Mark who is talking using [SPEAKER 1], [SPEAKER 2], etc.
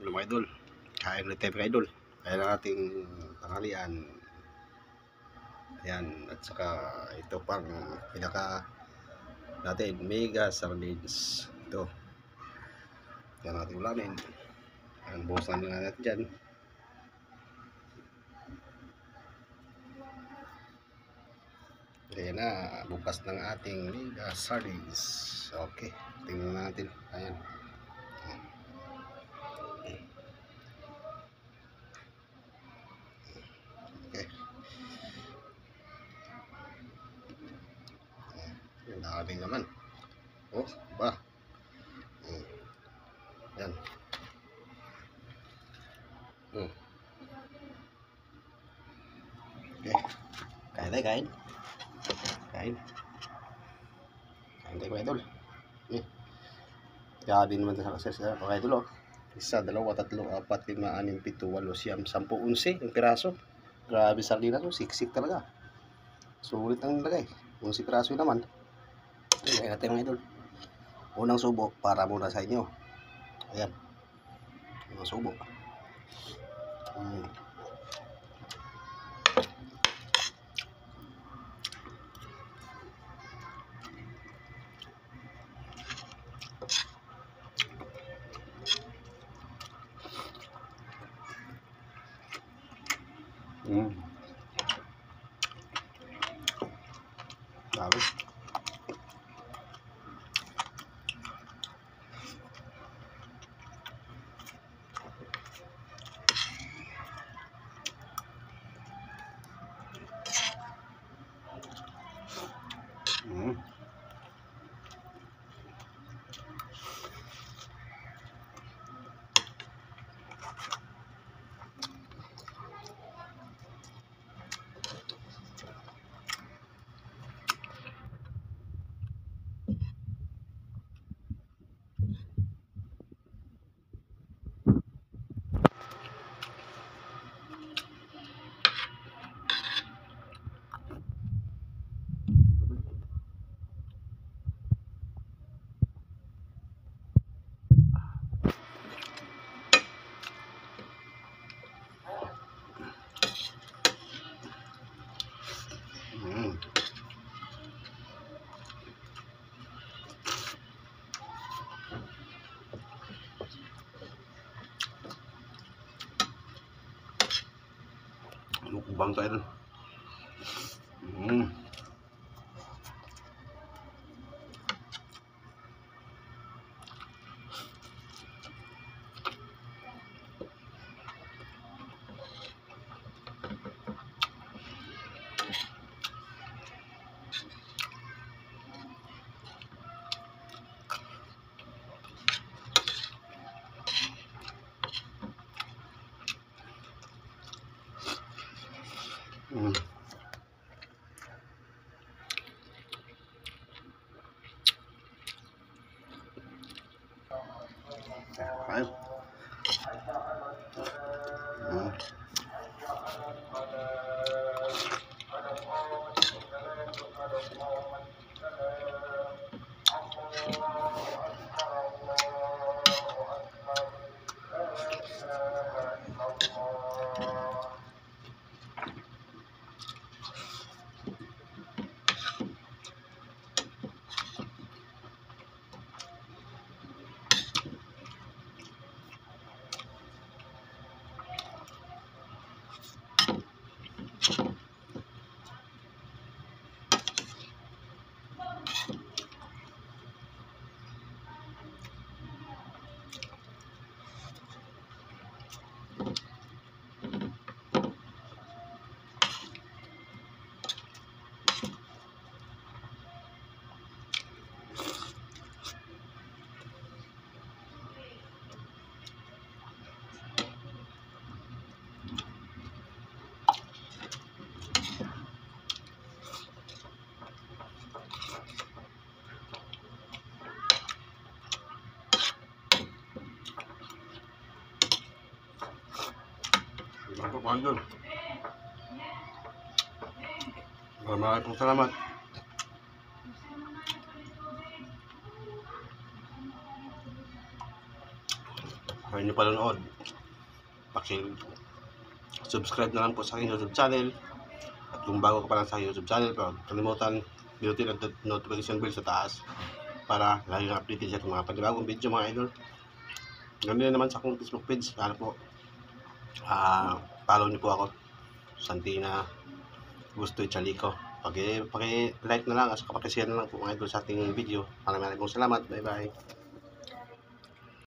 [SPEAKER 1] Ano mga idol, kain ulit tayo mga idol. Kaya na ating tanghalian. Ayan, at saka ito pang pinaka natin, mega sardines. Ito. Yan natin ulamin. Ayan, buhusan na natin dyan. Ayan na, bukas ng ating mega sardines. Okay, tingnan natin. Ayan. Okay. Ang dami naman. Oh, ba? Yan. Okay. Kain tayo, kain. Kain. Kain tayo mga idol. Grabe naman sa mga idol, oh. Isa, dalawa, tatlo, apat, lima, anim, pito, walo, siyam, 10, 11 yung piraso. Grabe sardina to, siksik talaga. Sulit ang lagay. 11 piraso yun naman. Ayan natin mga idol. Unang subo para muna sa inyo. Ayan. Unang subo. Dami. Mukbang tayo dun. Ayan. Maraming doon. Maraming salamat. Kung nyo panonood, subscribe na lang po sa aking YouTube channel. At kung bago ka pa lang sa aking YouTube channel, pero kalimutan pinutin ang notification bell sa taas para lagi na updated sa mga panibagong video mga idol. Ganun din naman sa akong Facebook page. Sana po follow niyo po ako, Santina Gusto Chalico. Paki-like na lang at paki-share na lang po mga idol sa ating video. Maraming salamat. Bye bye.